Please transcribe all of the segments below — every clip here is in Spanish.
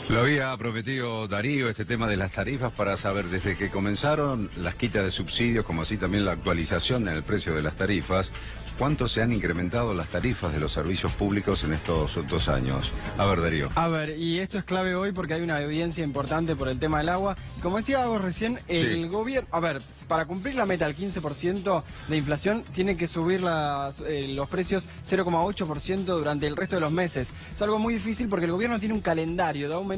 Lo había prometido Darío, este tema de las tarifas, para saber desde que comenzaron las quitas de subsidios, como así también la actualización en el precio de las tarifas, ¿cuánto se han incrementado las tarifas de los servicios públicos en estos 2 años? A ver, Darío. A ver, y esto es clave hoy porque hay una audiencia importante por el tema del agua. Como decía vos recién, el gobierno... A ver, para cumplir la meta del 15% de inflación, tiene que subir los precios 0,8% durante el resto de los meses. Es algo muy difícil porque el gobierno tiene un calendario de aumentos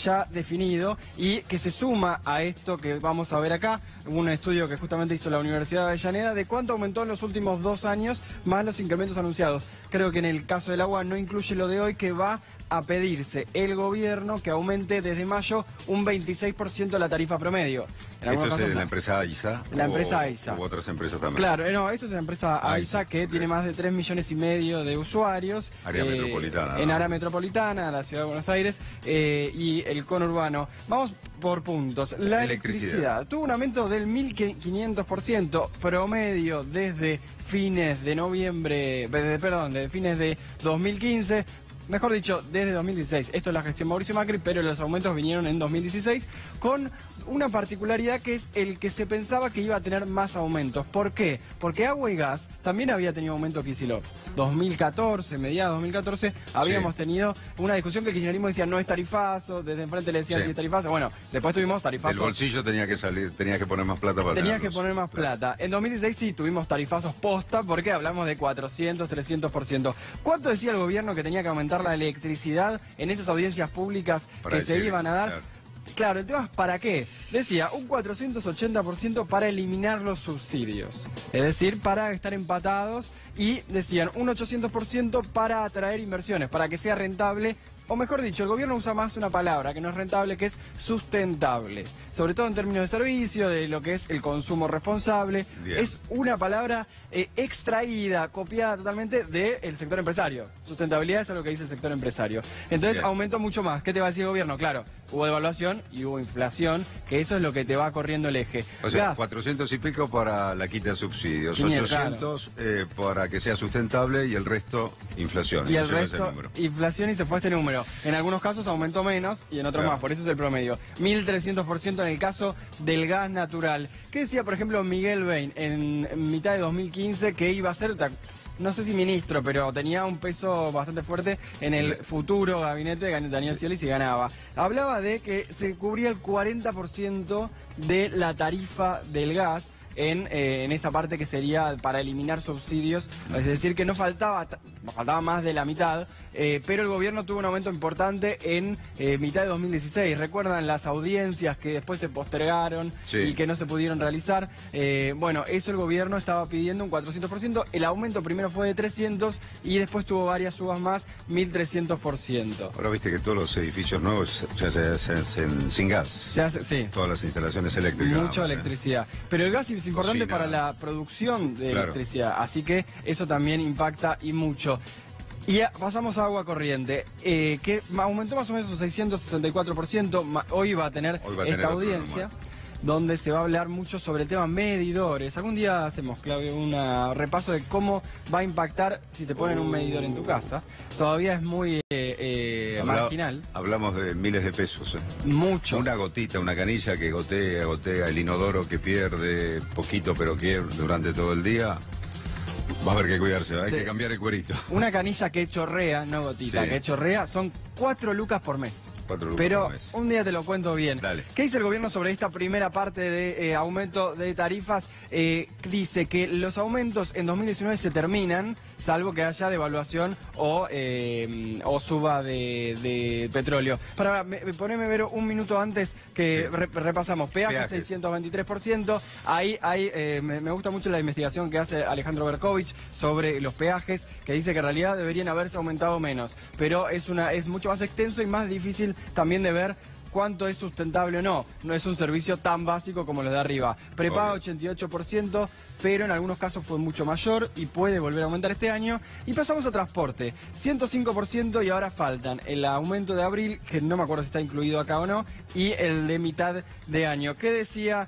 ya definido y que se suma a esto que vamos a ver acá, un estudio que justamente hizo la Universidad de Avellaneda de cuánto aumentó en los últimos 2 años más los incrementos anunciados. Creo que en el caso del agua no incluye lo de hoy, que va a pedirse el gobierno que aumente desde mayo un 26% la tarifa promedio. ¿Esto es de la empresa AISA? La empresa AISA. ¿U otras empresas también? Claro, no, esto es de la empresa AISA que tiene más de 3,5 millones de usuarios. Área metropolitana. En área metropolitana, la ciudad de Buenos Aires y el conurbano. Vamos por puntos. La electricidad tuvo un aumento del 1.500% promedio desde fines de noviembre, de fines de 2015. Mejor dicho, desde 2016. Esto es la gestión Mauricio Macri, pero los aumentos vinieron en 2016 con una particularidad que es el que se pensaba que iba a tener más aumentos. ¿Por qué? Porque agua y gas también había tenido aumento Kicillof. 2014, mediados 2014, habíamos tenido una discusión que el kirchnerismo decía no es tarifazo, desde enfrente le decían si es tarifazo. Bueno, después tuvimos tarifazo. El bolsillo tenía que salir, tenía que poner más plata para Tenía que poner más plata. En 2016 sí tuvimos tarifazos posta porque hablamos de 400, 300%. ¿Cuánto decía el gobierno que tenía que aumentar la electricidad en esas audiencias públicas que se iban a dar? Claro, el tema es ¿para qué? Decía, un 480% para eliminar los subsidios. Es decir, para estar empatados. Y decían, un 800% para atraer inversiones, para que sea rentable. O mejor dicho, el gobierno usa más una palabra que no es rentable, que es sustentable. Sobre todo en términos de servicio, de lo que es el consumo responsable. Bien. Es una palabra extraída, copiada totalmente del sector empresario. Sustentabilidad es algo que dice el sector empresario. Entonces bien, aumentó mucho más. ¿Qué te va a decir el gobierno? Claro, hubo devaluación y hubo inflación, que eso es lo que te va corriendo el eje. O sea, 400 y pico para la quita de subsidios, 800 para que sea sustentable y el resto inflación. Y el resto inflación y se fue este número. En algunos casos aumentó menos y en otros más, por eso es el promedio. 1.300% en el caso del gas natural. ¿Qué decía, por ejemplo, Miguel Bain en mitad de 2015 que iba a ser, no sé si ministro, pero tenía un peso bastante fuerte en el futuro gabinete de Daniel Scioli si ganaba? Hablaba de que se cubría el 40% de la tarifa del gas en esa parte que sería para eliminar subsidios, es decir, que no faltaba más de la mitad, pero el gobierno tuvo un aumento importante en mitad de 2016. ¿Recuerdan las audiencias que después se postergaron y que no se pudieron realizar? Bueno, eso el gobierno estaba pidiendo un 400%, el aumento primero fue de 300 y después tuvo varias subas más, 1.300%. Ahora viste que todos los edificios nuevos ya se hacen sin gas. Se hace, sí. Todas las instalaciones eléctricas. Mucha electricidad. Pero el gas es importante para la producción de electricidad, así que eso también impacta y mucho. Y pasamos a agua corriente, que aumentó más o menos un 664%. Hoy va a tener esta audiencia donde se va a hablar mucho sobre el tema medidores. Algún día hacemos, Claudio, un repaso de cómo va a impactar si te ponen un medidor en tu casa. Todavía es muy marginal. Hablamos de miles de pesos. Mucho. Una gotita, una canilla que gotea, el inodoro que pierde poquito pero que durante todo el día. Va a haber que cuidarse, hay que cambiar el cuerito. Una canilla que chorrea, no gotita, que chorrea, son 4 lucas por mes. Pero un día te lo cuento bien. Dale. ¿Qué dice el gobierno sobre esta primera parte de aumento de tarifas? Dice que los aumentos en 2019 se terminan, salvo que haya devaluación o suba de petróleo. Poneme, Vero, un minuto antes que repasamos. Peaje 623%. Ahí me gusta mucho la investigación que hace Alejandro Berkovich sobre los peajes, que dice que en realidad deberían haberse aumentado menos. Pero es mucho más extenso y más difícil también de ver cuánto es sustentable o no. No es un servicio tan básico como los de arriba. Prepaga 88%, pero en algunos casos fue mucho mayor y puede volver a aumentar este año. Y pasamos a transporte, 105%, y ahora faltan el aumento de abril, que no me acuerdo si está incluido acá o no, y el de mitad de año. ¿Qué decía,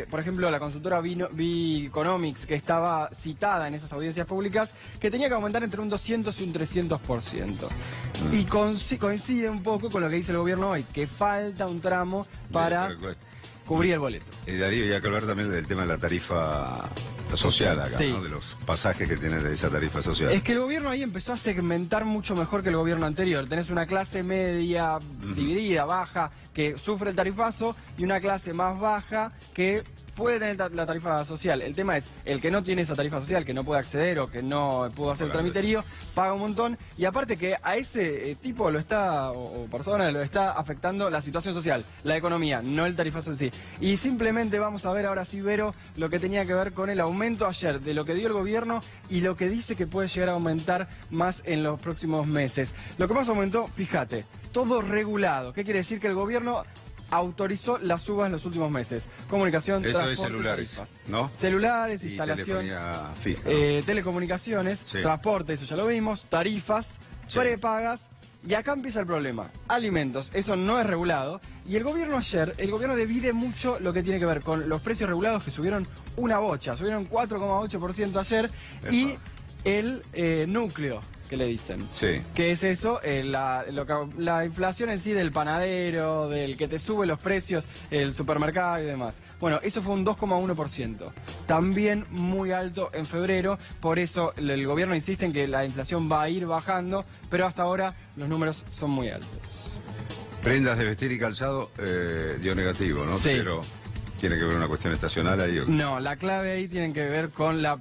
por ejemplo, la consultora Biconomics, que estaba citada en esas audiencias públicas, que tenía que aumentar entre un 200 y un 300%? Y coincide un poco con lo que dice el gobierno hoy, que falta un tramo para cubrir el boleto. Darío, y hay que hablar también del tema de la tarifa social acá, sí, ¿no? De los pasajes que tiene de esa tarifa social. Es que el gobierno ahí empezó a segmentar mucho mejor que el gobierno anterior. Tenés una clase media, dividida, baja, que sufre el tarifazo, y una clase más baja que puede tener la tarifa social. El tema es, el que no tiene esa tarifa social, que no puede acceder o que no pudo hacer el tramiterío, paga un montón, y aparte que a ese tipo lo está, o persona, lo está afectando la situación social, la economía, no el tarifazo en sí. Y simplemente vamos a ver ahora sí, Vero, lo que tenía que ver con el aumento ayer de lo que dio el gobierno y lo que dice que puede llegar a aumentar más en los próximos meses. Lo que más aumentó, fíjate, todo regulado. ¿Qué quiere decir? Que el gobierno autorizó las subas en los últimos meses. Comunicación, transporte, de celulares, tarifas, ¿no? Celulares, y instalación, telefonía fija, ¿no? Telecomunicaciones, sí, transporte, eso ya lo vimos, tarifas, sí, prepagas, y acá empieza el problema. Alimentos, eso no es regulado, y el gobierno ayer, divide mucho lo que tiene que ver con los precios regulados, que subieron una bocha, subieron 4,8% ayer, y el núcleo, que le dicen. Sí. ¿Qué es eso? La inflación en sí del panadero, del que te sube los precios, el supermercado y demás. Bueno, eso fue un 2,1%. También muy alto en febrero, por eso el gobierno insiste en que la inflación va a ir bajando, pero hasta ahora los números son muy altos. Prendas de vestir y calzado dio negativo, ¿no? Sí. Pero tiene que ver una cuestión estacional ahí. No, la clave ahí tiene que ver con la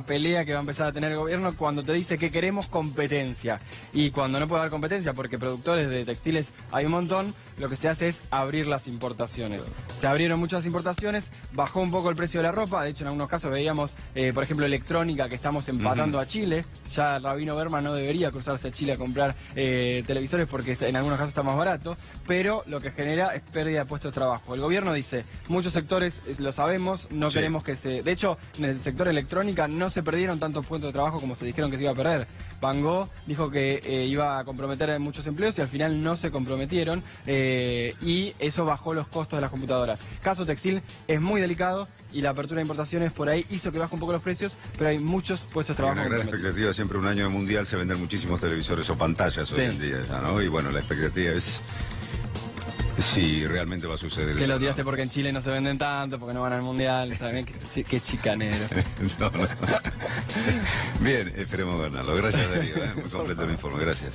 pelea que va a empezar a tener el gobierno cuando te dice que queremos competencia, y cuando no puede haber competencia porque productores de textiles hay un montón, lo que se hace es abrir las importaciones. Se abrieron muchas importaciones, bajó un poco el precio de la ropa, de hecho en algunos casos veíamos, por ejemplo, electrónica, que estamos empatando a Chile. Ya Rabino Berman no debería cruzarse a Chile a comprar televisores porque en algunos casos está más barato, pero lo que genera es pérdida de puestos de trabajo. El gobierno dice, muchos sectores, lo sabemos, no queremos que se... De hecho, en el sector electrónico no se perdieron tantos puestos de trabajo como se dijeron que se iba a perder. Van Gogh dijo que iba a comprometer muchos empleos y al final no se comprometieron, y eso bajó los costos de las computadoras. Caso textil es muy delicado y la apertura de importaciones por ahí hizo que baje un poco los precios, pero hay muchos puestos de trabajo. Hay una gran expectativa, siempre un año de mundial se venden muchísimos televisores o pantallas hoy en día, ya, ¿no? Y bueno, la expectativa es si realmente va a suceder. Que lo tiraste porque en Chile no se venden tanto, porque no van al mundial. También, qué chicanero. No. Bien, esperemos ganarlo. Gracias, Darío. Muy completo el informe. Gracias.